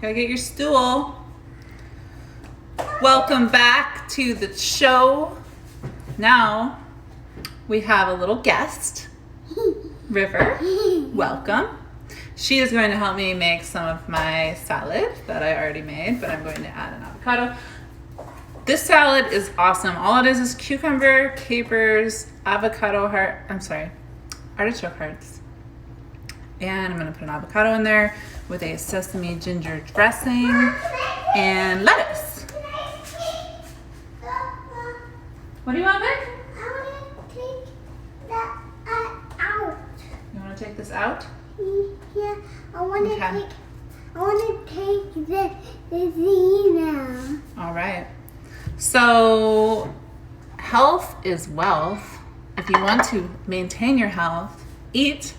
Gotta get your stool. Welcome back to the show. Now we have a little guest, River. Welcome. She is going to help me make some of my salad that I already made, but I'm going to add an avocado. This salad is awesome. All it is cucumber, capers, artichoke hearts. And I'm gonna put an avocado in there with a sesame ginger dressing and lettuce. What do you want, Vic? I want to take that out. You want to take this out? Yeah, I want to Okay. take the Z now. All right. So, health is wealth. If you want to maintain your health, eat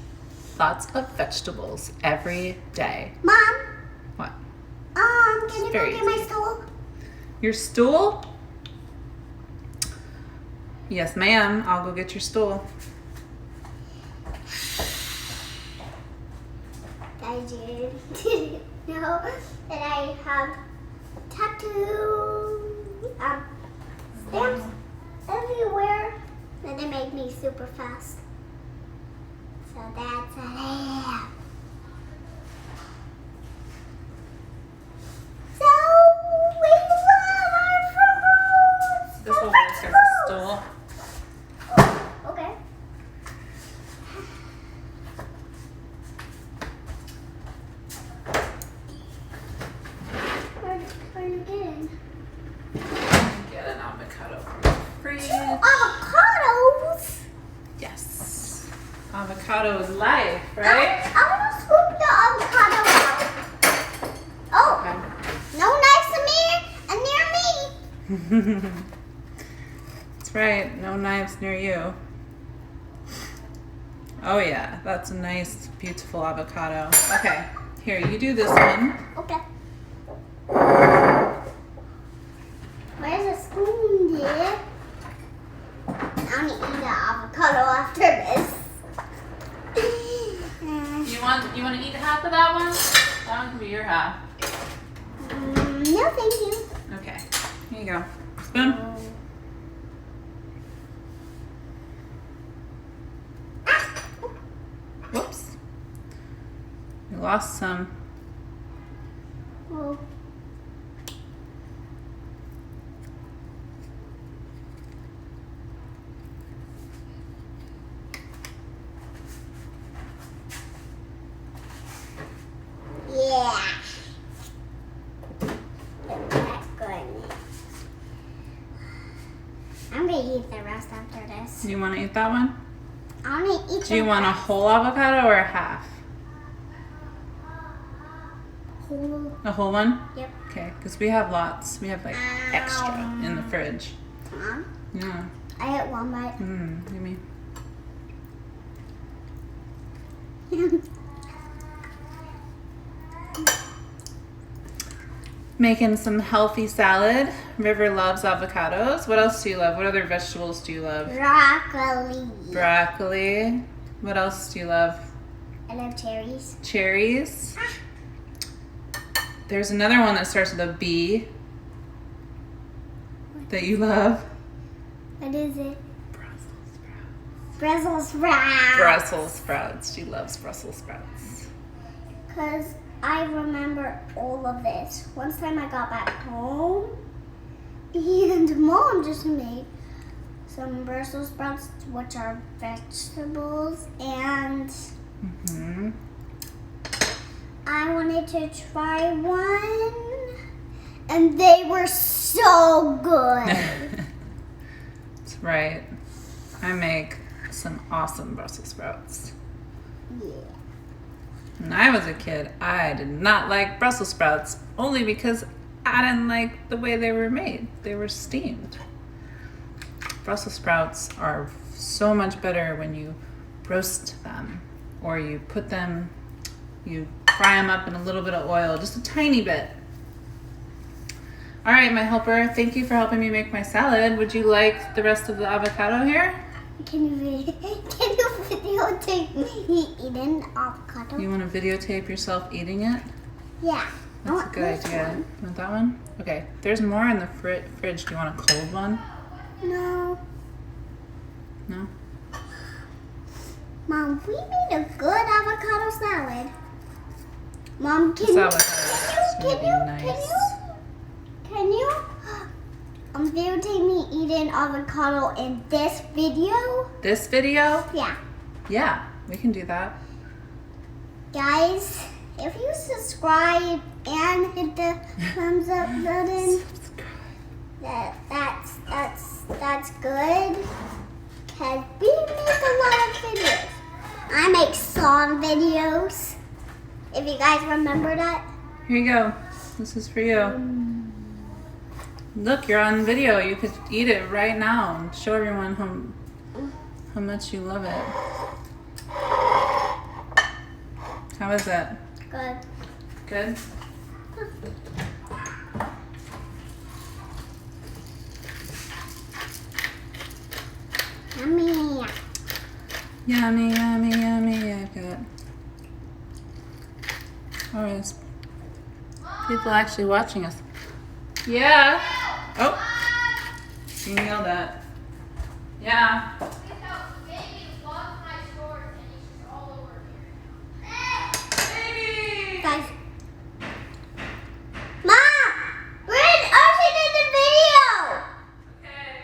lots of vegetables every day. Mom. What? Can you very go get my easy. stool? Your stool? Yes, ma'am. I'll go get your stool. I didn't know that I have tattoo stamps everywhere, and they make me super fast. So that's what I have. So we love our fruits. This will and work as a vegetables. stool. Oh, okay. What are you getting? Get an avocado from the fridge. Avocados. Yes. Avocado is life, right? I want to scoop the avocado out. Oh, no knives near me. That's right. No knives near you. Oh yeah, that's a nice, beautiful avocado. Okay, here, you do this one. Okay. Where's the spoon, dear? I'm gonna eat the avocado after this. You want to eat half of that one? That one can be your half. No, thank you. Okay, here you go. Spoon. Whoops. You lost some. Oh. Yeah. That's good. I'm gonna eat the rest after this. You want to eat that one? I'm gonna eat Do you want a whole avocado or a half? whole? A whole one? Yep. Okay, because we have lots. We have like extra in the fridge. Mom, Yeah. I ate one bite. You mean? Making some healthy salad. River loves avocados. What else do you love? What other vegetables do you love? Broccoli. Broccoli. What else do you love? I love cherries. Cherries. There's another one that starts with a B that you love. What is it? Brussels sprouts. Brussels sprouts. Brussels sprouts. She loves Brussels sprouts. Because I remember all of this. One time I got back home and Mom just made some Brussels sprouts, which are vegetables, and I wanted to try one and they were so good. That's right. I make some awesome Brussels sprouts. Yeah. When I was a kid, I did not like Brussels sprouts only because I didn't like the way they were made. They were steamed. Brussels sprouts are so much better when you roast them or you fry them up in a little bit of oil, just a tiny bit. All right, my helper, thank you for helping me make my salad. Would you like the rest of the avocado here? Can you videotape me eating avocado? You want to videotape yourself eating it? Yeah. That's a good idea. One. Want that one? Okay. There's more in the fridge. Do you want a cold one? No. No? Mom, we made a good avocado salad. Mom, This avocado is gonna be nice. can you videotape me eating avocado in this video? This video? Yeah. Yeah, we can do that. Guys, if you subscribe and hit the thumbs up button, that's good. Cause we make a lot of videos. I make song videos. If you guys remember that. Here you go. This is for you. Look, you're on video. You could eat it right now and show everyone how much you love it. How is it? Good. Good? Yummy. Yummy, yummy, yummy. I've got. Oh, there's people actually watching us. Yeah. Oh. You yelled at. Yeah. Guys. Mom! We're in Ocean in the video! Okay.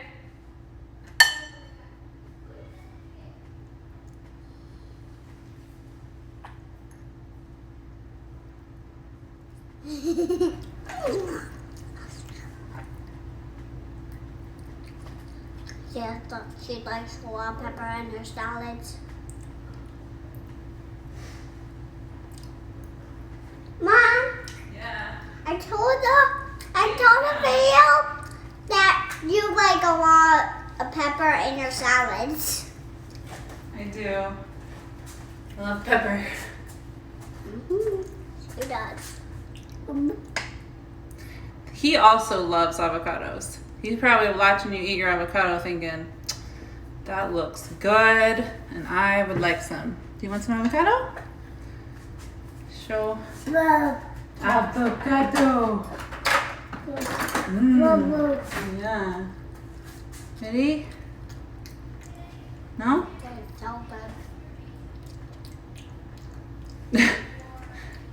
Yeah, she likes a lot of pepper in her salads. Mom, Yeah. I told the video that you like a lot of pepper in your salads. I do. I love pepper. She does. He also loves avocados. He's probably watching you eat your avocado thinking, that looks good and I would like some. Do you want some avocado? Show. Avocado. Yeah. Ready? No? So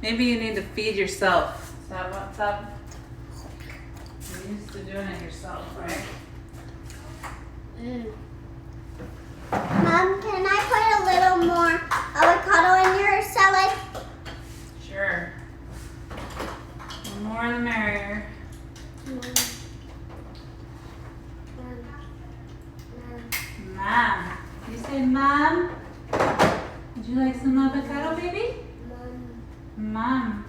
Maybe you need to feed yourself. Is that what's up? You're used to doing it yourself, right? Mom, can I put a little more avocado in your salad? Sure. The more the merrier. Mom. You say mom? Would you like some avocado, baby? Mom.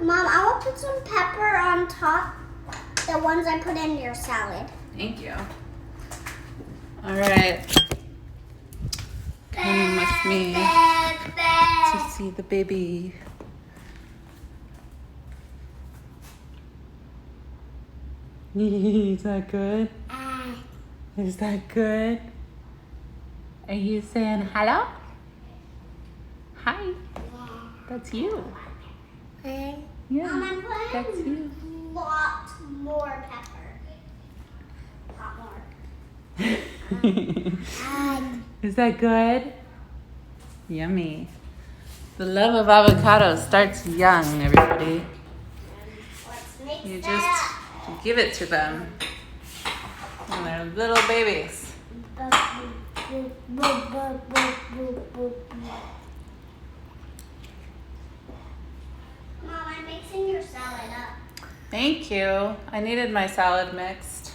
Mom, I will put some pepper on top, the ones I put in your salad. Thank you. All right. Coming with me to see the baby. Is that good? Is that good? Are you saying hello? Hi. That's you. Yeah, Mom, I'm that's putting you. a lot more pepper. A lot more. Is that good? Yummy. The love of avocado starts young, everybody. Let's mix You just that give it to them when they're little babies. Mom, I'm mixing your salad up. Thank you. I needed my salad mixed.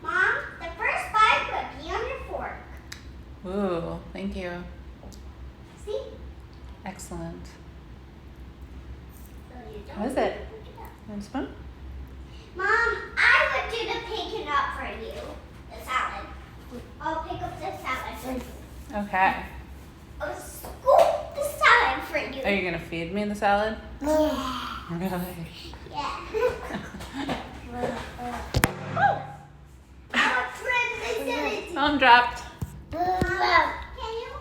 Mom, the first bite would be on your fork. Ooh, thank you. See? Excellent. So you don't How is it? pick it up. You want a spoon? Mom, I would do the picking up for you. The salad. I'll pick up the salad for you. Okay. I'll scoop the salad for you. Are you gonna feed me the salad? Yeah. Really? Yeah. Our friend, they said it. Phone dropped. Can you?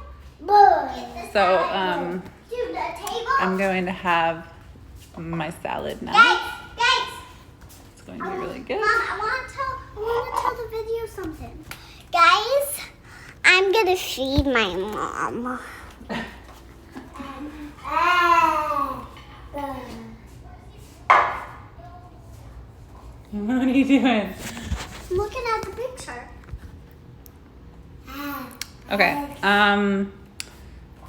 So, To the table. I'm going to have my salad now. Guys. It's going to be really good. Mom, I want to tell the video something. Guys, I'm going to feed my mom. What are you doing? I'm looking at the picture. Okay.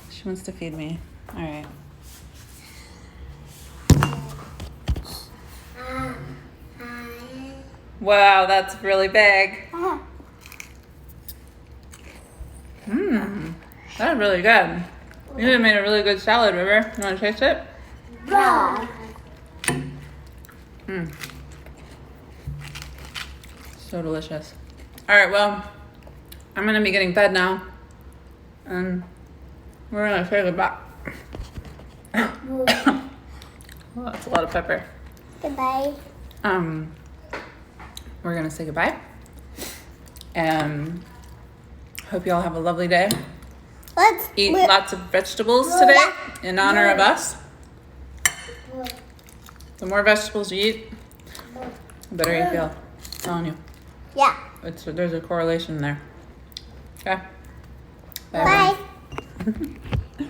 She wants to feed me. All right. Wow, that's really big. That's really good. You made a really good salad, River. You want to taste it? So delicious. All right, well, I'm gonna be getting fed now, and we're gonna say goodbye. Well, that's a lot of pepper. Goodbye. We're gonna say goodbye, and hope you all have a lovely day. Let's Eat lots of vegetables today in honor of us. The more vegetables you eat, the better you feel. I'm telling you. Yeah. There's a correlation there. Okay. Bye.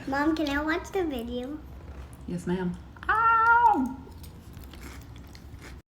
Mom, can I watch the video? Yes, ma'am.